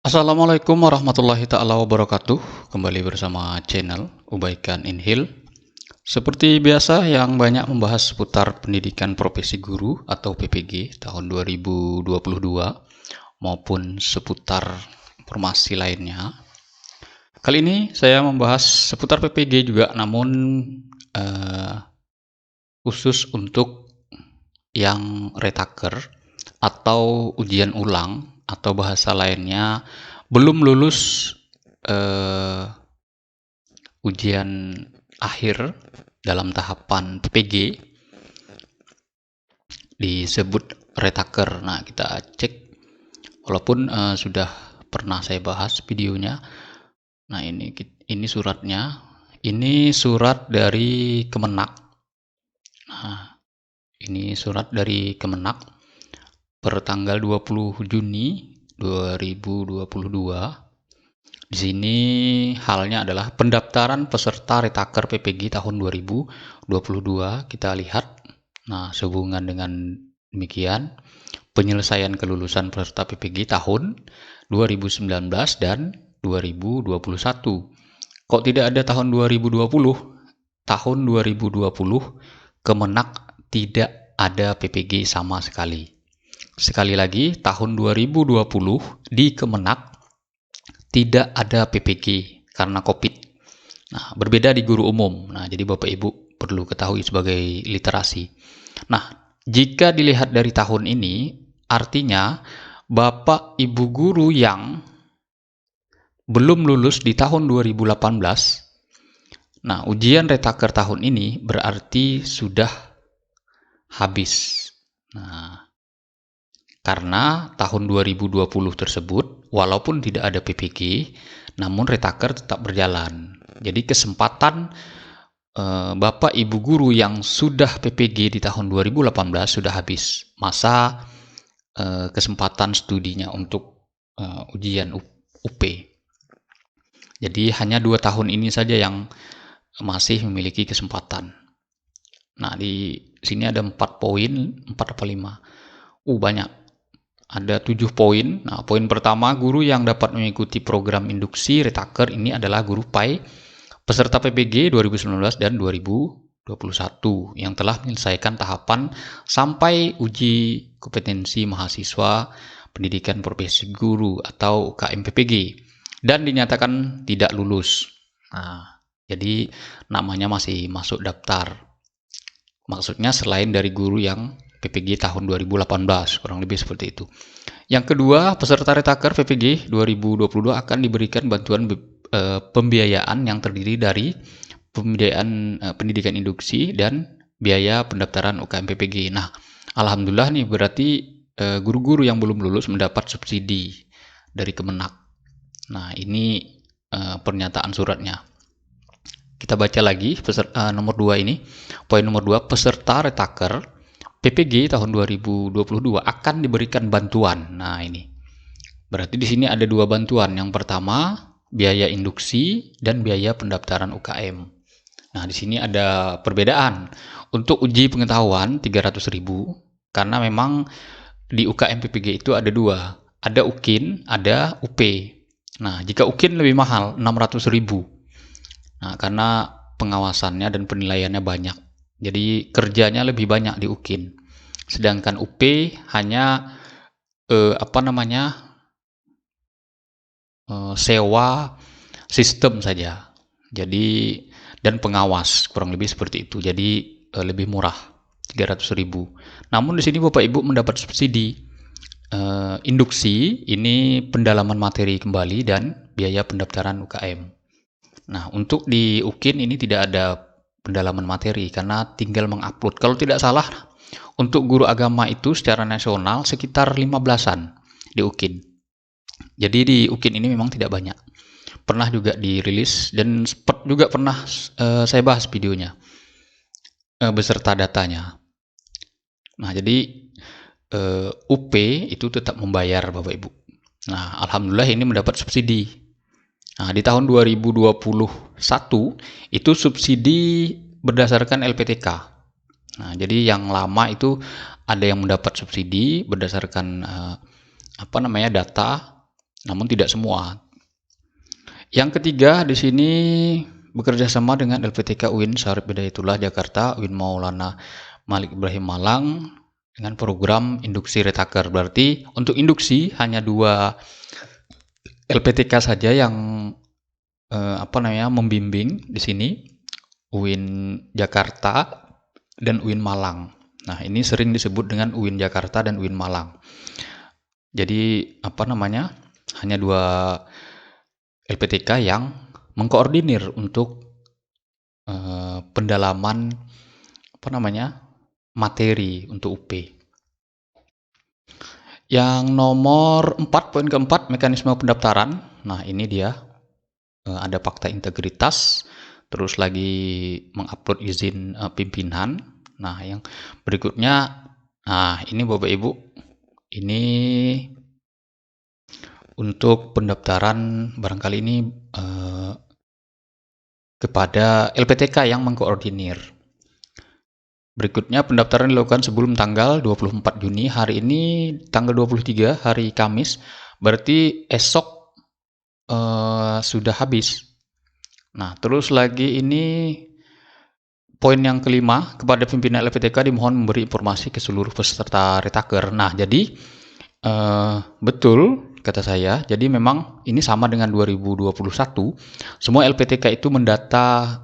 Assalamualaikum warahmatullahi ta'ala wabarakatuh. Kembali bersama channel Ubaikan Inhil. Seperti biasa yang banyak membahas seputar pendidikan profesi guru atau PPG tahun 2022 maupun seputar informasi lainnya. Kali ini saya membahas seputar PPG juga, namun khusus untuk yang retaker atau ujian ulang atau bahasa lainnya belum lulus ujian akhir dalam tahapan PPG, disebut retaker. Nah, kita cek walaupun sudah pernah saya bahas videonya. Nah, ini suratnya. Ini surat dari Kemenak. Nah, ini surat dari Kemenak per tanggal 20 Juni 2022. Di sini halnya adalah pendaftaran peserta retaker PPG tahun 2022. Kita lihat. Nah, sehubungan dengan demikian, penyelesaian kelulusan peserta PPG tahun 2019 dan 2021. Kok tidak ada tahun 2020? Tahun 2020 Kemenak tidak ada PPG sama sekali. Sekali lagi, tahun 2020 di Kemenak tidak ada PPG karena COVID. Nah, berbeda di guru umum. Nah, jadi Bapak Ibu perlu ketahui sebagai literasi. Nah, jika dilihat dari tahun ini, artinya Bapak Ibu guru yang belum lulus di tahun 2018, nah, ujian retaker tahun ini berarti sudah habis. Nah, karena tahun 2020 tersebut, walaupun tidak ada PPG, namun retaker tetap berjalan. Jadi kesempatan Bapak Ibu guru yang sudah PPG di tahun 2018 sudah habis masa kesempatan studinya untuk ujian UP. Jadi hanya 2 tahun ini saja yang masih memiliki kesempatan. Nah, di sini ada 4 poin, 4 atau 5. Banyak. Ada 7 poin. Nah, poin pertama, guru yang dapat mengikuti program induksi retaker ini adalah guru PAI peserta PPG 2019 dan 2021 yang telah menyelesaikan tahapan sampai uji kompetensi mahasiswa pendidikan profesi guru atau UKM PPG dan dinyatakan tidak lulus. Nah, jadi namanya masih masuk daftar. Maksudnya selain dari guru yang PPG tahun 2018, kurang lebih seperti itu. Yang kedua, peserta retaker PPG 2022 akan diberikan bantuan pembiayaan yang terdiri dari pembiayaan pendidikan induksi dan biaya pendaftaran UKM PPG. Nah, alhamdulillah nih, berarti guru-guru yang belum lulus mendapat subsidi dari Kemenak. Nah, ini pernyataan suratnya. Kita baca lagi nomor 2 ini. Poin nomor 2, peserta retaker PPG tahun 2022 akan diberikan bantuan. Nah, ini. Berarti di sini ada 2 bantuan. Yang pertama, biaya induksi dan biaya pendaftaran UKM. Nah, di sini ada perbedaan. Untuk uji pengetahuan 300.000 karena memang di UKM PPG itu ada 2. Ada UKIN, ada UP. Nah, jika UKIN lebih mahal, 600.000. Nah, karena pengawasannya dan penilaiannya banyak. Jadi kerjanya lebih banyak di UKIN. Sedangkan UP hanya sewa sistem saja. Jadi dan pengawas kurang lebih seperti itu. Jadi lebih murah, 300.000. Namun di sini Bapak Ibu mendapat subsidi induksi, ini pendalaman materi kembali dan biaya pendaftaran UKM. Nah, untuk di UKIN ini tidak ada pendalaman materi karena tinggal mengupload. Kalau tidak salah, untuk guru agama itu secara nasional sekitar 15-an di UKIN. Jadi di UKIN ini memang tidak banyak. Pernah juga dirilis dan juga pernah saya bahas videonya beserta datanya. Nah, jadi UP itu tetap membayar Bapak Ibu. Nah, alhamdulillah ini mendapat subsidi. Nah, di tahun 2021 itu subsidi berdasarkan LPTK. Nah, jadi yang lama itu ada yang mendapat subsidi berdasarkan data namun tidak semua. Yang ketiga di sini bekerja sama dengan LPTK UIN Syarif Hidayatullah Jakarta, UIN Maulana Malik Ibrahim Malang dengan program induksi retaker. Berarti untuk induksi hanya 2 LPTK saja yang membimbing di sini, UIN Jakarta dan UIN Malang. Nah, ini sering disebut dengan UIN Jakarta dan UIN Malang. Jadi hanya 2 LPTK yang mengkoordinir untuk pendalaman materi untuk UP. Yang nomor 4, poin keempat, mekanisme pendaftaran. Nah, ini dia ada fakta integritas, terus lagi mengupload izin pimpinan. Nah, yang berikutnya, ini Bapak Ibu, ini untuk pendaftaran barangkali ini kepada LPTK yang mengkoordinir. Berikutnya pendaftaran dilakukan sebelum tanggal 24 Juni. Hari ini tanggal 23, hari Kamis, berarti esok sudah habis. Nah, terus lagi ini poin yang kelima, kepada pimpinan LPTK dimohon memberi informasi ke seluruh peserta retaker. Nah, jadi betul kata saya, jadi memang ini sama dengan 2021, semua LPTK itu mendata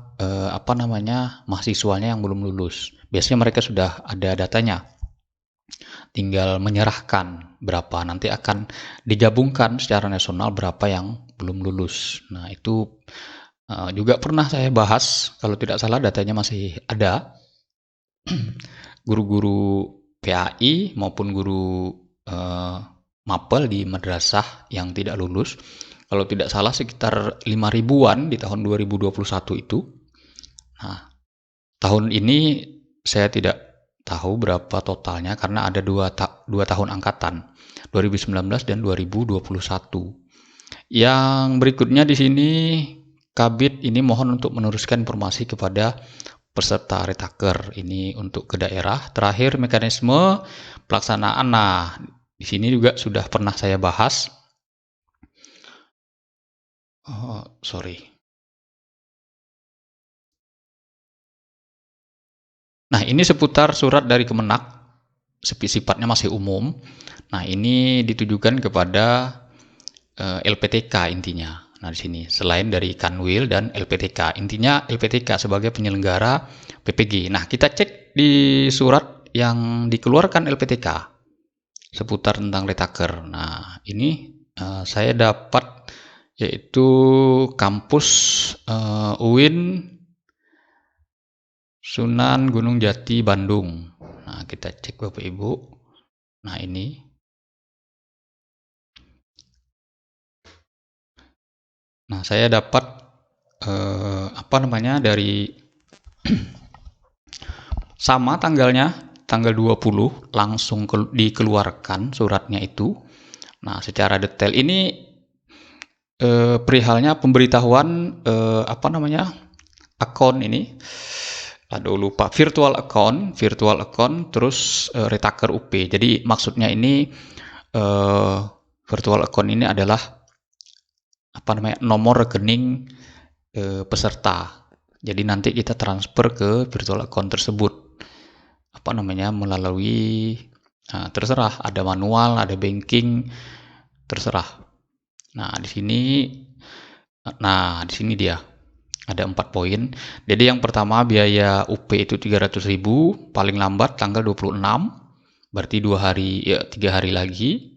mahasiswanya yang belum lulus. Biasanya mereka sudah ada datanya, tinggal menyerahkan berapa, nanti akan digabungkan secara nasional berapa yang belum lulus. Nah, itu juga pernah saya bahas, kalau tidak salah datanya masih ada. Guru-guru PAI maupun guru mapel di madrasah yang tidak lulus, kalau tidak salah sekitar 5.000-an di tahun 2021 itu. Nah, tahun ini saya tidak tahu berapa totalnya karena ada dua tahun angkatan, 2019 dan 2021. Yang berikutnya di sini Kabid ini mohon untuk meneruskan informasi kepada peserta retaker ini untuk ke daerah. Terakhir, mekanisme pelaksanaan. Nah, di sini juga sudah pernah saya bahas. Nah, ini seputar surat dari Kemenak, sifatnya masih umum. Nah, ini ditujukan kepada LPTK intinya. Nah, di sini selain dari Kanwil dan LPTK, intinya LPTK sebagai penyelenggara PPG. Nah, kita cek di surat yang dikeluarkan LPTK seputar tentang retaker. Nah, ini saya dapat yaitu kampus UIN Sunan Gunung Jati Bandung. Nah, kita cek Bapak Ibu. Nah, ini saya dapat dari sama tanggalnya, tanggal 20 langsung dikeluarkan suratnya itu. Nah, secara detail ini perihalnya pemberitahuan akun ini. Aduh, lupa, virtual account terus retaker UP. Jadi maksudnya ini virtual account ini adalah nomor rekening peserta. Jadi nanti kita transfer ke virtual account tersebut melalui terserah, ada manual, ada banking, terserah. Nah, di sini dia ada 4 poin. Jadi yang pertama, biaya UP itu 300.000, paling lambat tanggal 26, berarti 3 hari lagi.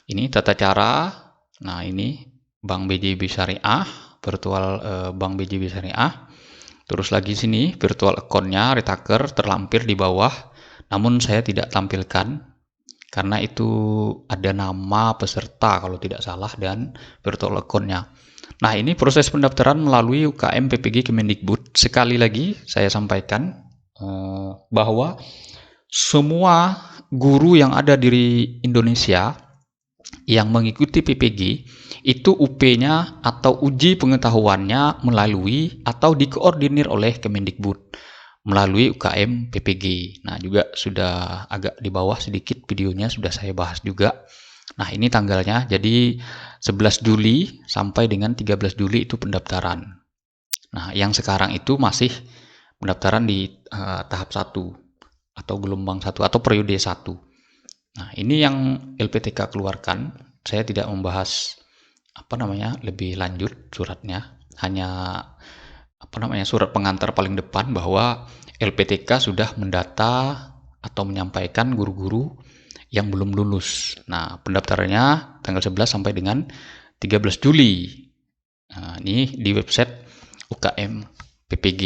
Ini tata cara. Nah, ini Bank BJB Syariah, virtual Bank BJB Syariah. Terus lagi sini virtual account-nya retaker terlampir di bawah, namun saya tidak tampilkan karena itu ada nama peserta kalau tidak salah dan virtual account-nya. Nah, ini proses pendaftaran melalui UKM PPG Kemendikbud. Sekali lagi saya sampaikan bahwa semua guru yang ada di Indonesia yang mengikuti PPG itu UP-nya atau uji pengetahuannya melalui atau dikoordinir oleh Kemendikbud melalui UKM PPG. Nah, juga sudah agak di bawah sedikit videonya sudah saya bahas juga. Nah, ini tanggalnya. Jadi 11 Juli sampai dengan 13 Juli itu pendaftaran. Nah, yang sekarang itu masih pendaftaran di tahap 1 atau gelombang 1 atau periode 1. Nah, ini yang LPTK keluarkan. Saya tidak membahas lebih lanjut suratnya. Hanya surat pengantar paling depan bahwa LPTK sudah mendata atau menyampaikan guru-guru yang belum lulus. Nah, pendaftarannya tanggal 11 sampai dengan 13 Juli. Nah, ini di website UKM PPG.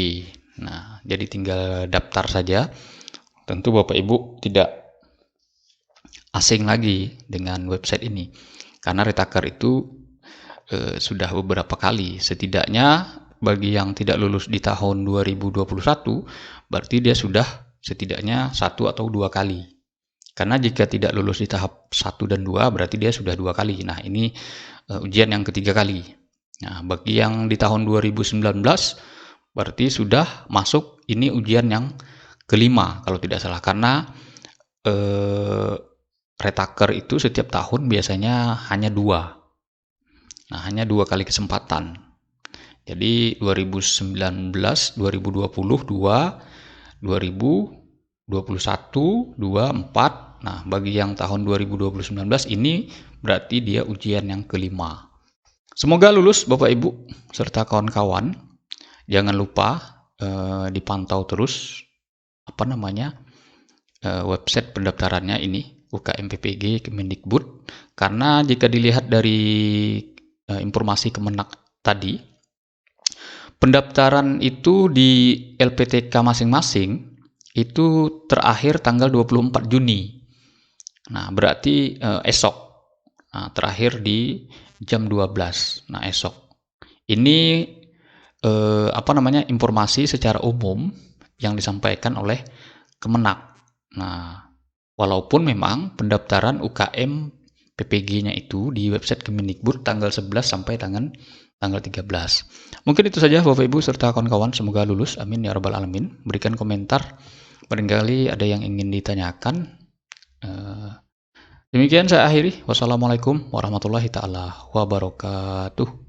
Nah, jadi tinggal daftar saja. Tentu Bapak Ibu tidak asing lagi dengan website ini. Karena Retaker itu sudah beberapa kali. Setidaknya bagi yang tidak lulus di tahun 2021, berarti dia sudah setidaknya 1 atau 2 kali. Karena jika tidak lulus di tahap 1 dan 2, berarti dia sudah 2 kali. Nah, ini ujian yang ketiga kali. Nah, bagi yang di tahun 2019, berarti sudah masuk ini ujian yang kelima, kalau tidak salah. Karena Retaker itu setiap tahun biasanya hanya 2. Nah, hanya 2 kali kesempatan. Jadi 2019, 2020, 2, 2021, 2, 4. Nah, bagi yang tahun 2019 ini berarti dia ujian yang kelima. Semoga lulus Bapak Ibu serta kawan-kawan. Jangan lupa dipantau terus website pendaftarannya ini UKM PPG Kemendikbud. Karena jika dilihat dari informasi Kemenak tadi, pendaftaran itu di LPTK masing-masing itu terakhir tanggal 24 Juni. Nah, berarti esok. Nah, terakhir di jam 12. Nah, esok. Ini informasi secara umum yang disampaikan oleh Kemenak. Nah, walaupun memang pendaftaran UKM PPG-nya itu di website Kemendikbud tanggal 11 sampai tanggal 13. Mungkin itu saja Bapak Ibu serta kawan-kawan, semoga lulus. Amin ya rabbal alamin. Berikan komentar, barangkali ada yang ingin ditanyakan. Demikian saya akhiri. Wassalamualaikum warahmatullahi taala wabarakatuh.